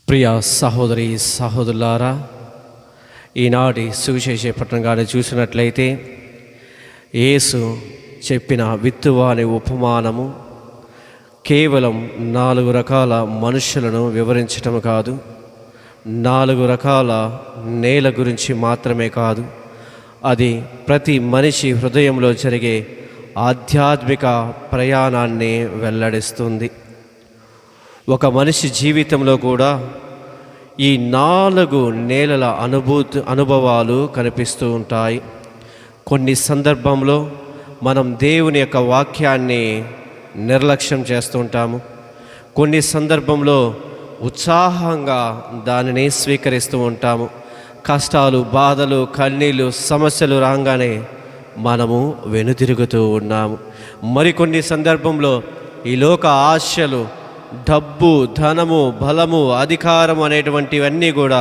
ప్రియ సహోదరి సహోదరులారా, ఈనాటి సువిశేష పట్టణంగానే చూసినట్లయితే యేసు చెప్పిన విత్తువాని ఉపమానము కేవలం 4 రకాల మనుషులను వివరించటం కాదు, 4 రకాల నేల గురించి మాత్రమే కాదు, అది ప్రతి మనిషి హృదయంలో జరిగే ఆధ్యాత్మిక ప్రయాణాన్ని వెల్లడిస్తుంది. ఒక మనిషి జీవితంలో కూడా ఈ 4 నేలల అనుభవాలు కనిపిస్తూ ఉంటాయి. కొన్ని సందర్భంలో మనం దేవుని యొక్క వాక్యాన్ని నిర్లక్ష్యం చేస్తూ ఉంటాము. కొన్ని సందర్భంలో ఉత్సాహంగా దానిని స్వీకరిస్తూ ఉంటాము. కష్టాలు, బాధలు, కన్నీళ్ళు, సమస్యలు రాగానే మనము వెనుతిరుగుతూ ఉన్నాము. మరికొన్ని సందర్భంలో ఈ లోక ఆశలు, డబ్బు, ధనము, బలము, అధికారం అనేటువంటివన్నీ కూడా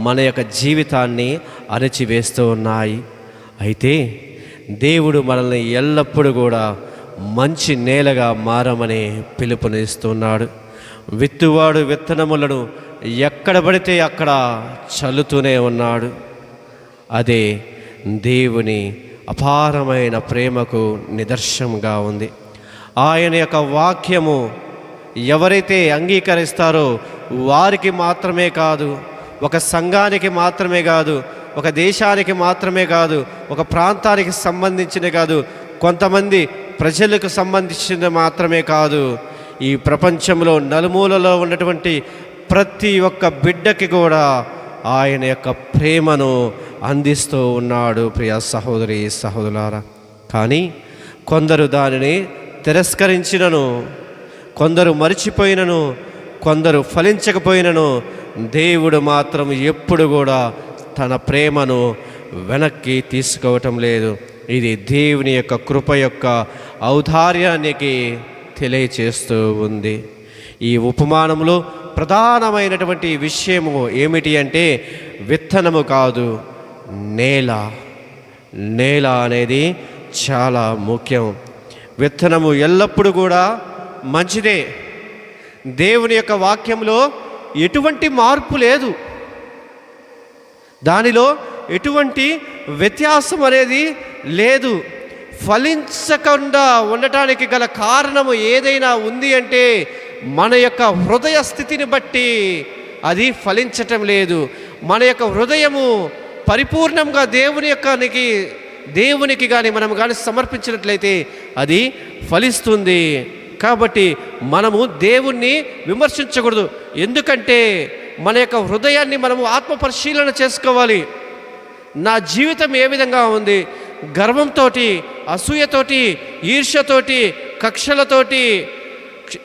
మన యొక్క జీవితాన్ని అణచివేస్తూ ఉన్నాయి. అయితే దేవుడు మనల్ని ఎల్లప్పుడూ కూడా మంచి నేలగా మారమని పిలుపునిస్తున్నాడు. విత్తువాడు విత్తనములను ఎక్కడ పడితే అక్కడ చల్లుతూనే ఉన్నాడు. అదే దేవుని అపారమైన ప్రేమకు నిదర్శనంగా ఉంది. ఆయన యొక్క వాక్యము ఎవరైతే అంగీకరిస్తారో వారికి మాత్రమే కాదు, ఒక సంఘానికి మాత్రమే కాదు, ఒక దేశానికి మాత్రమే కాదు, ఒక ప్రాంతానికి సంబంధించిన కాదు, కొంతమంది ప్రజలకు సంబంధించిన మాత్రమే కాదు, ఈ ప్రపంచంలో నలుమూలలో ఉన్నటువంటి ప్రతి ఒక్క బిడ్డకి కూడా ఆయన యొక్క ప్రేమను అందిస్తూ ఉన్నాడు. ప్రియ సహోదరి సహోదరులారా, కానీ కొందరు దానిని తిరస్కరించినను, కొందరు మరిచిపోయినను, కొందరు ఫలించకపోయినను దేవుడు మాత్రం ఎప్పుడు కూడా తన ప్రేమను వెనక్కి తీసుకోవటం లేదు. ఇది దేవుని యొక్క కృప యొక్క ఔదార్యానికి తెలియచేస్తూ ఉంది. ఈ ఉపమానంలో ప్రధానమైనటువంటి విషయము ఏమిటి అంటే విత్తనము కాదు, నేల అనేది చాలా ముఖ్యం. విత్తనము ఎల్లప్పుడూ కూడా మంచిదే. దేవుని యొక్క వాక్యంలో ఎటువంటి మార్పు లేదు, దానిలో ఎటువంటి వ్యత్యాసం అనేది లేదు. ఫలించకుండా ఉండటానికి గల కారణము ఏదైనా ఉంది అంటే మన యొక్క హృదయ స్థితిని బట్టి అది ఫలించటం లేదు. మన యొక్క హృదయము పరిపూర్ణంగా దేవునికి కానీ మనం కానీ సమర్పించినట్లయితే అది ఫలిస్తుంది. కాబట్టి మనము దేవుణ్ణి విమర్శించకూడదు. ఎందుకంటే మన యొక్క హృదయాన్ని మనము ఆత్మ పరిశీలన చేసుకోవాలి. నా జీవితం ఏ విధంగా ఉంది? గర్వంతో, అసూయతోటి, ఈర్ష్యతోటి, కక్షలతోటి,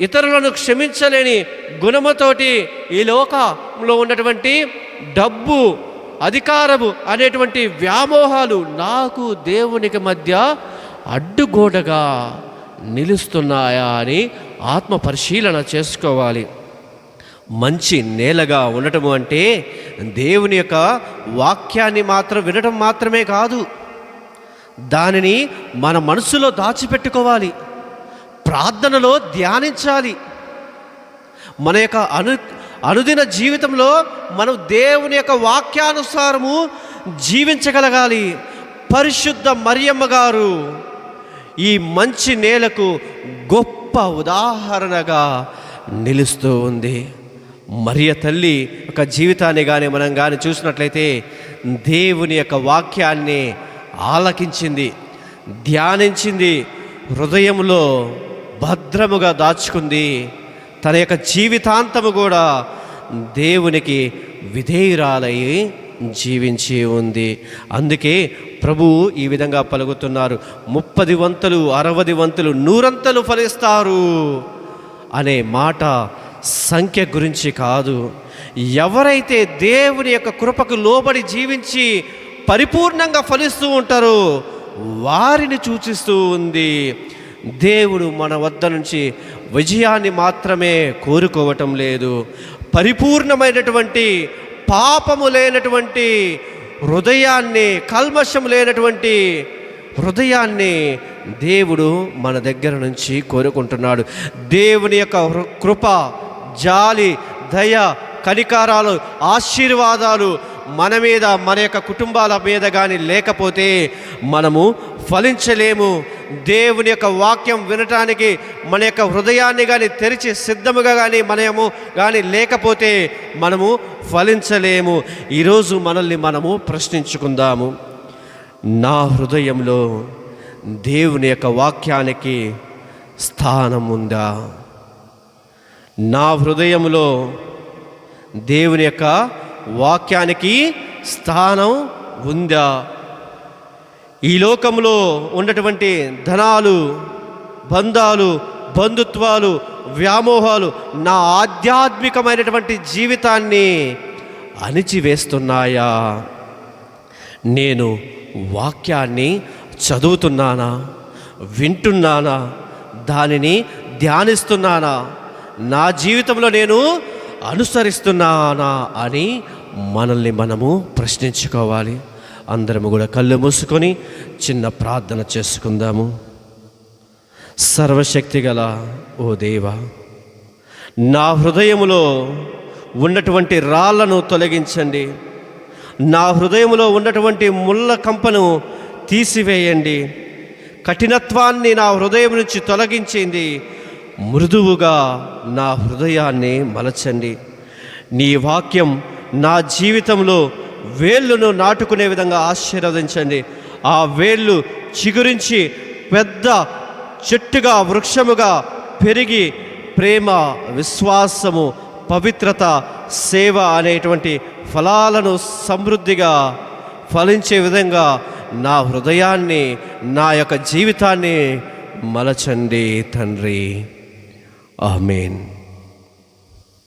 ఇతరులను క్షమించలేని గుణముతోటి, ఈ లోకంలో ఉన్నటువంటి డబ్బు, అధికారము అనేటువంటి వ్యామోహాలు నాకు దేవునికి మధ్య అడ్డుగోడగా నిలుస్తున్నాయా అని ఆత్మ పరిశీలన చేసుకోవాలి. మంచి నేలగా ఉండటము అంటే దేవుని యొక్క వాక్యాన్ని మాత్రం వినటం మాత్రమే కాదు, దానిని మన మనసులో దాచిపెట్టుకోవాలి, ప్రార్థనలో ధ్యానించాలి. మన యొక్క అనుదిన జీవితంలో మనం దేవుని యొక్క వాక్యానుసారము జీవించగలగాలి. పరిశుద్ధ మరియమ్మ గారు ఈ మంచి నేలకు గొప్ప ఉదాహరణగా నిలుస్తూ ఉంది. మరియ తల్లి యొక్క జీవితాన్ని కానీ మనం కానీ చూసినట్లయితే దేవుని యొక్క వాక్యాన్ని ఆలకించింది, ధ్యానించింది, హృదయంలో భద్రముగా దాచుకుంది. తన యొక్క జీవితాంతము కూడా దేవునికి విధేయురాలై జీవించి ఉంది. అందుకే ప్రభువు ఈ విధంగా పలుకుతున్నారు, 30 వంతులు, 60 వంతులు, 100 ఫలిస్తారు అనే మాట సంఖ్య గురించి కాదు. ఎవరైతే దేవుని యొక్క కృపకు లోబడి జీవించి పరిపూర్ణంగా ఫలిస్తూ ఉంటారో వారిని సూచిస్తూ ఉంది. దేవుడు మన వద్ద నుంచి విజయాన్ని మాత్రమే కోరుకోవటం లేదు, పరిపూర్ణమైనటువంటి పాపము లేనటువంటి హృదయాన్ని, కల్మషం లేనటువంటి హృదయాన్ని దేవుడు మన దగ్గర నుంచి కోరుకుంటున్నాడు. దేవుని యొక్క కృప, జాలి, దయ, కనికారాలు, ఆశీర్వాదాలు మన మీద, మన యొక్క కుటుంబాల మీద కానీ లేకపోతే మనము ఫలించలేము. దేవుని యొక్క వాక్యం వినటానికి మన యొక్క హృదయాన్ని కానీ తెరిచి సిద్ధముగా కానీ మనము కానీ లేకపోతే మనము ఫలించలేము. ఈరోజు మనల్ని మనము ప్రశ్నించుకుందాము. నా హృదయంలో దేవుని యొక్క వాక్యానికి స్థానం ఉందా? నా హృదయంలో దేవుని యొక్క వాక్యానికి స్థానం ఉందా? ఈ లోకంలో ఉన్నటువంటి ధనాలు, బంధాలు, బంధుత్వాలు, వ్యామోహాలు నా ఆధ్యాత్మికమైనటువంటి జీవితాన్ని అణిచివేస్తున్నాయా? నేను వాక్యాన్ని చదువుతున్నానా, వింటున్నానా, దానిని ధ్యానిస్తున్నానా, నా జీవితంలో నేను అనుసరిస్తున్నానా అని మనల్ని మనము ప్రశ్నించుకోవాలి. అందరము కూడా కళ్ళు మూసుకొని చిన్న ప్రార్థన చేసుకుందాము. సర్వశక్తిగల ఓ దేవా, నా హృదయములో ఉన్నటువంటి రాళ్లను తొలగించండి. నా హృదయములో ఉన్నటువంటి ముళ్ళ కంపను తీసివేయండి. కఠినత్వాన్ని నా హృదయం నుంచి తొలగించింది. మృదువుగా నా హృదయాన్ని మలచండి. నీ వాక్యం నా జీవితంలో వేళ్ళను నాటుకునే విధంగా ఆశీర్వదించండి. ఆ వేళ్ళు చిగురించి పెద్ద చెట్టుగా, వృక్షముగా పెరిగి ప్రేమ, విశ్వాసము, పవిత్రత, సేవ అనేటువంటి ఫలాలను సమృద్ధిగా ఫలించే విధంగా నా హృదయాన్ని, నా యొక్క జీవితాన్ని మలచండి తండ్రి. ఆమేన్.